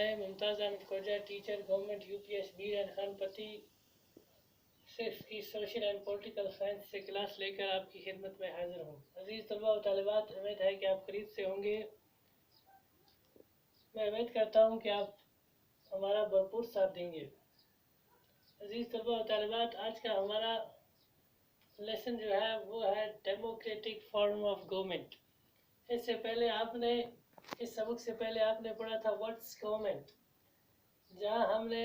मैं Mumtaz Ahmad Khoja, teacher government UPS Bir and Khanpati 6 की social and political science से क्लास लेकर आपकी खिदमत में हाजिर हूँ। अजीज़ तलबा व तालिबात, उम्मीद है कि आप खरीद से होंगे। मैं उम्मीद करता हूँ कि आप हमारा भरपूर साथ देंगे। अजीज़ तलबा व तालिबात, आज का हमारा लेसन जो है वो है डेमोक्रेटिक फॉर्म ऑफ गवर्नमेंट। इससे पहले आपने इस सबक से पहले आपने पढ़ा था व्हाट्स गवर्नमेंट, जहाँ हमने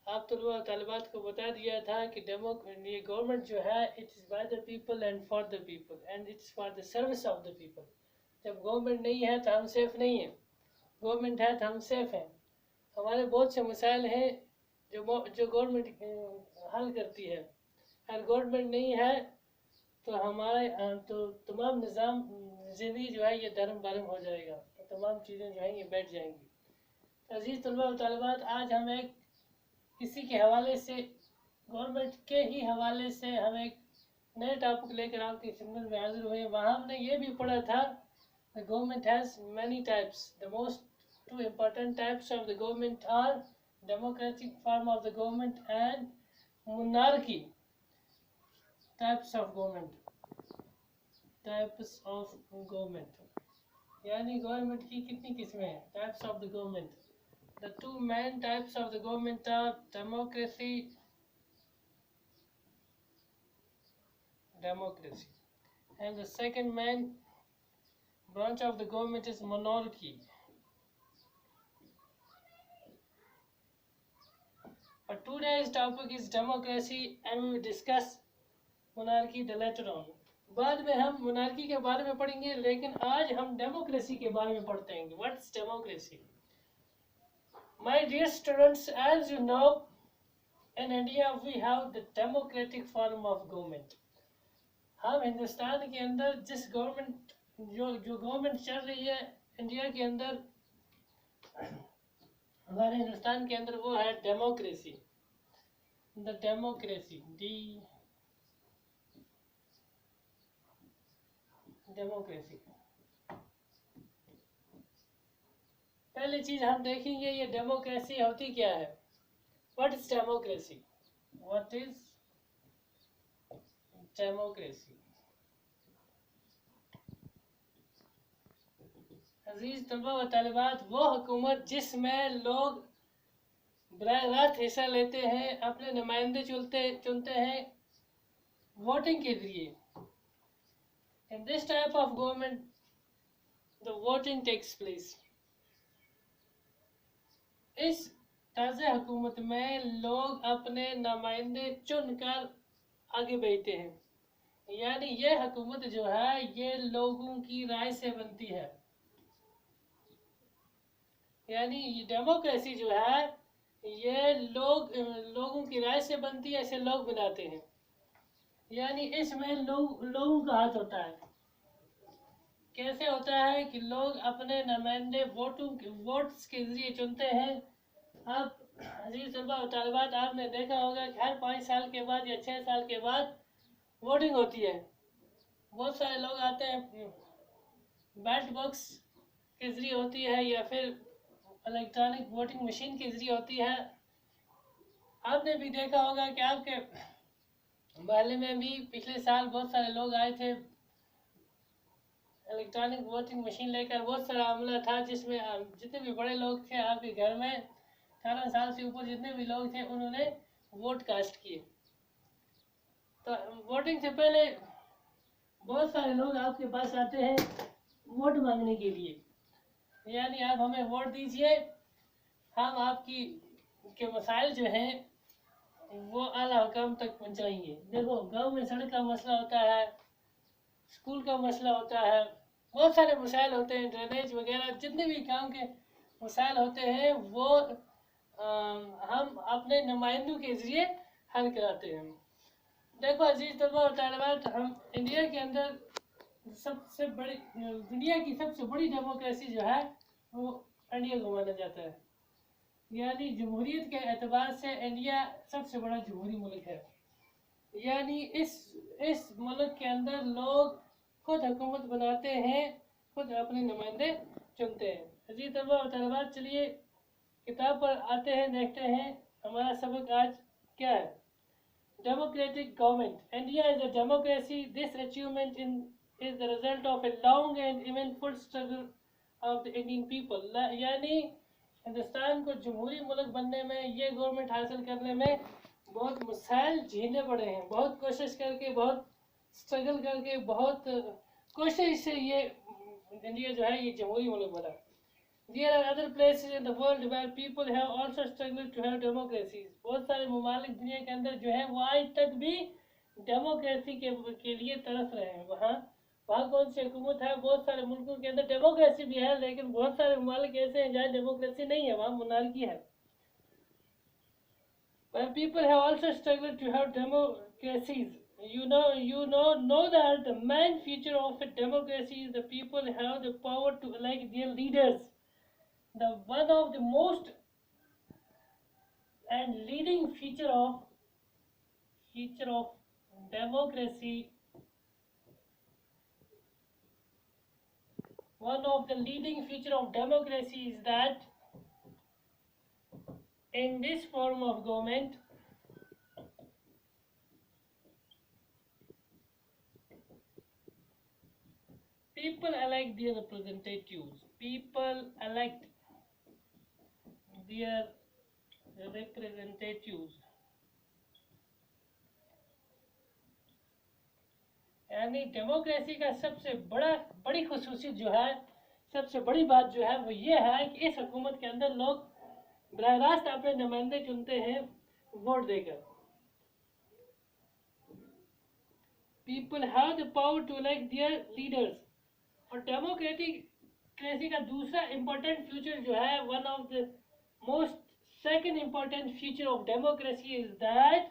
आप तलबा और तालिबात को बता दिया था कि ये गवर्नमेंट जो है it is by the people and for the people and it's for the service of the people. जब गवर्नमेंट नहीं है तो हम सेफ नहीं हैं, गवर्नमेंट है तो हम सेफ हैं। हमारे बहुत से मसाइल हैं जो गवर्नमेंट हल करती है। अगर गवर्नमेंट नहीं है तो हमारा तो तमाम निज़ाम ज़िंदगी जो है ये धर्म भरम हो जाएगा, तो तमाम चीज़ें जो हैं ये बैठ जाएंगी। अजीज़ तलबा और तालिबात, आज हम एक इसी के हवाले से गवर्नमेंट के ही हवाले से हम एक नए टॉपिक लेकर आपकी खिदमत में हाजिर हुए। वहाँ हमने ये भी पढ़ा था the government has many types. The most 2 important types of the government are democratic form of the government and monarchy types of government। यानी गवर्नमेंट की कितनी किस्में हैं, types of the government. The 2 main types of the government are democracy and the second main branch of the government is monarchy। But today's topic is democracy and we will discuss monarchy later on। बाद में हम monarchy के बारे में पढ़ेंगे, लेकिन आज हम डेमोक्रेसी के बारे में पढ़ते हैं। What's democracy? My dear students, as you know, in India we have the democratic form of government। हम हिंदुस्तान के अंदर जिस गवर्नमेंट जो गवर्नमेंट चल रही है इंडिया के अंदर, हमारे हिंदुस्तान के अंदर, वो है डेमोक्रेसी। The democracy democracy. पहली चीज हम देखेंगे ये डेमोक्रेसी होती क्या है। What is democracy? What is democracy? अजीज तलबा व तालिबात, वो हुकूमत जिसमें लोग बराह रास्त हिस्सा लेते हैं, अपने नुमाइंदे चुनते हैं वोटिंग के जरिए। In this type of government, the voting takes place। इस ताज़ा हुकूमत में लोग अपने नुमाइंदे चुनकर आगे भेजते हैं। यानी ये हुकूमत जो है ये लोगों की राय से बनती है। यानी ये डेमोक्रेसी जो है ये लोगों की राय से बनती है, ऐसे लोग बनाते हैं। यानी इसमें लोगों का हाथ होता है। कैसे होता है कि लोग अपने नुमाइंदे वोट्स के जरिए चुनते हैं। अब अजीज तलबा और तालिबात, आपने देखा होगा कि हर 5 साल के बाद या 6 साल के बाद वोटिंग होती है। बहुत सारे लोग आते हैं, बैलेट बॉक्स के जरिए होती है या फिर इलेक्ट्रॉनिक वोटिंग मशीन के जरिए होती है। आपने भी देखा होगा कि आपके मोहल्ले में भी पिछले साल बहुत सारे लोग आए थे इलेक्ट्रॉनिक वोटिंग मशीन लेकर। बहुत सारा अमला था जिसमें जितने भी बड़े लोग थे आपके घर में, 18 साल से ऊपर जितने भी लोग थे, उन्होंने वोट कास्ट किए। तो वोटिंग से पहले बहुत सारे लोग आपके पास आते हैं वोट मांगने के लिए। यानी आप हमें वोट दीजिए, हम आपकी के मसाइल जो हैं वो आला हुकाम तक पहुंचाएंगे। देखो, गांव में सड़क का मसला होता है, स्कूल का मसला होता है, बहुत सारे मसाइल होते हैं, ड्रेनेज वगैरह जितने भी काम के मसाइल होते हैं वो हम अपने नुमाइंदों के जरिए हल कराते हैं। देखो अजीज तलबा और तालिबात, हम इंडिया के अंदर सबसे बड़ी दुनिया की सबसे बड़ी डेमोक्रेसी जो है वो इंडिया को माना जाता है। यानी जमहूरियत के एतबार से इंडिया सबसे बड़ा जमहूरी मुल्क है। यानी इस मुल्क के अंदर लोग खुद हुकूमत बनाते हैं, खुद अपने नुमाइंदे चुनते हैं। अजीज तलबा और तालिबात, चलिए किताब पर आते हैं, देखते हैं हमारा सबक आज क्या है। Democratic government. India is a democracy. This achievement is the result of a long and eventful struggle of the Indian people. यानी हिंदुस्तान को जमहूरी मुल्क बनने में, ये गवर्नमेंट हासिल करने में बहुत मसाइल झेलने पड़े हैं। बहुत कोशिश करके, बहुत स्ट्रगल करके, बहुत कोशिश से ये इंडिया जो है ये जमहूरी मुल्क बना। There are other places in the world where people have also struggled to have democracies. बहुत सारे ममालिक दुनिया के अंदर जो है वो आज तक भी डेमोक्रेसी के लिए तरस रहे हैं। वहाँ कौन सी हुकूमत है? बहुत सारे मुल्कों के अंदर डेमोक्रेसी भी है, लेकिन बहुत सारे ममालिक ऐसे हैं जहाँ डेमोक्रेसी नहीं है, वहाँ मोनार्की है। Where people have also struggled to have democracies. You know that the main feature of a democracy is the people have the power to elect their leaders. The one of the most and leading feature of democracy, one of the leading feature of democracy is that in this form of government people elect their representatives. People elect their representatives. यानी democracy का सबसे बड़ी खुसूसियत जो है, सबसे बड़ी बात जो है वो ये है कि इस हुकूमत के अंदर लोग बराह रास्त अपने नुमाइंदे चुनते हैं वोट देकर। People have the power to elect their leaders. और डेमोक्रेसी का दूसरा इम्पोर्टेंट फ्यूचर जो है, one of the most second important feature of democracy is that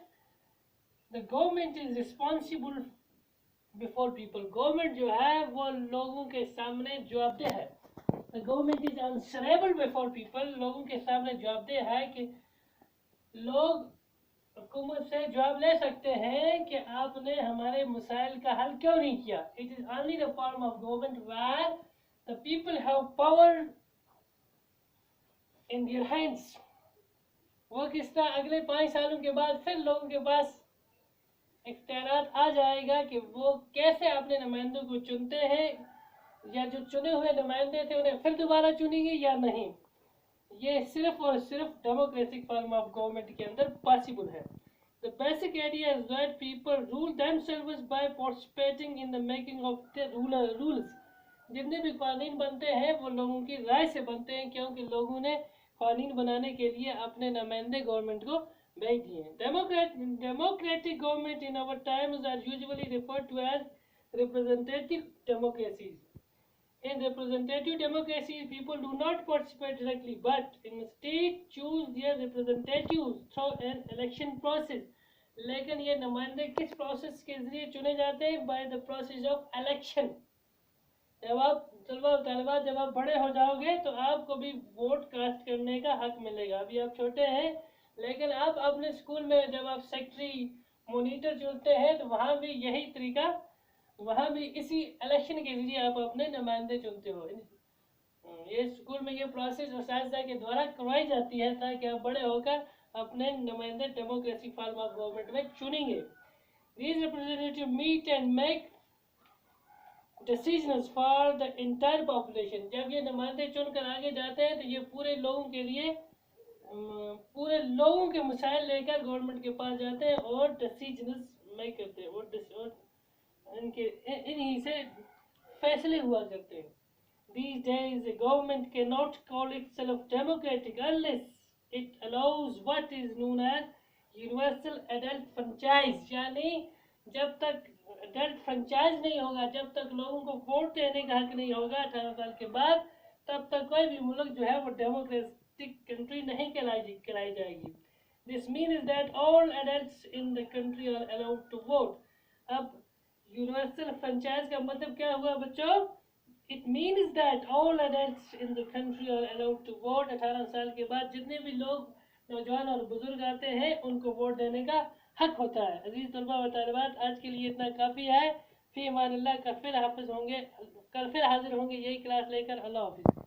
the government is responsible before people. Government जो है वो लोगों के सामने जवाबदेह है। The government is answerable before people. लोगों के सामने जवाबदेह है कि लोग हुकूमत से जवाब ले सकते हैं कि आपने हमारे मसाइल का हल क्यों नहीं किया। It is only the form of government where the people have power in their hands. वो किस तरह अगले 5 सालों के बाद फिर लोगों के पास इख्तियारात आ जाएगा कि वो कैसे अपने नुमाइंदों को चुनते हैं, या जो चुने हुए नुमाइंदे थे उन्हें फिर दोबारा चुनेंगे या नहीं। ये सिर्फ और सिर्फ डेमोक्रेटिक फॉर्म ऑफ गवर्नमेंट के अंदर पॉसिबल है। The basic idea is that people rule themselves by participating in the making of the rules. जितने भी कानून बनते हैं वो लोगों की राय से बनते हैं, क्योंकि लोगों ने कानून बनाने के लिए अपने नुमाइंदे गवर्नमेंट को भेज दिए। Democratic government in our times are usually referred to as representative democracies. In representative democracies, people do not participate directly, but instead choose their representatives through an election process. लेकिन ये नुमाइंदे किस प्रोसेस के जरिए चुने जाते हैं? By the process of election. जब आप तलबा जब आप बड़े हो जाओगे तो आपको भी वोट कास्ट करने का हक मिलेगा। अभी आप छोटे हैं, लेकिन आप अपने स्कूल में जब आप सेक्रेटरी मॉनिटर चुनते हैं तो वहाँ भी यही तरीका, वहाँ भी इसी इलेक्शन के जरिए आप अपने नुमाइंदे चुनते हो। ये स्कूल में ये प्रोसेस उस्ताद के द्वारा करवाई जाती है ताकि आप बड़े होकर अपने नुमाइंदे डेमोक्रेटिक फॉर्म ऑफ गवर्नमेंट में चुनेंगे। These representatives meet and make decisions for the entire population. जब ये नुमाइंदे चुनकर आगे जाते हैं तो ये पूरे लोगों के लिए, पूरे लोगों के मसाइल लेकर गवर्नमेंट के पास जाते हैं और डिसीजन मेक करते हैं, और इनके इन्हीं से फैसले हुआ करते हैं। These days the government cannot call itself democratic unless it allows what is known as universal adult franchise। यानी जब तक अडल्ट फ्रेंचाइज नहीं होगा, जब तक लोगों को वोट देने का हक नहीं होगा 18 साल के बाद, तब तक कोई भी मुल्क जो है वो डेमोक्रेटिक कंट्री नहीं कहलाई जाएगी। This mean is that all adults in the country are allowed to vote. अब यूनिवर्सल फ्रेंचाइज का मतलब क्या हुआ बच्चों? It means that all adults in the country are allowed to vote. 18 साल के बाद जितने भी लोग, नौजवान और बुजुर्ग आते हैं, उनको वोट देने का हक होता है। अजीज तलबा व तालिबात, आज के लिए इतना काफ़ी है। फी अमान अल्लाह। कल फिर हाजिर होंगे यही क्लास लेकर। अल्लाह हाफिज़।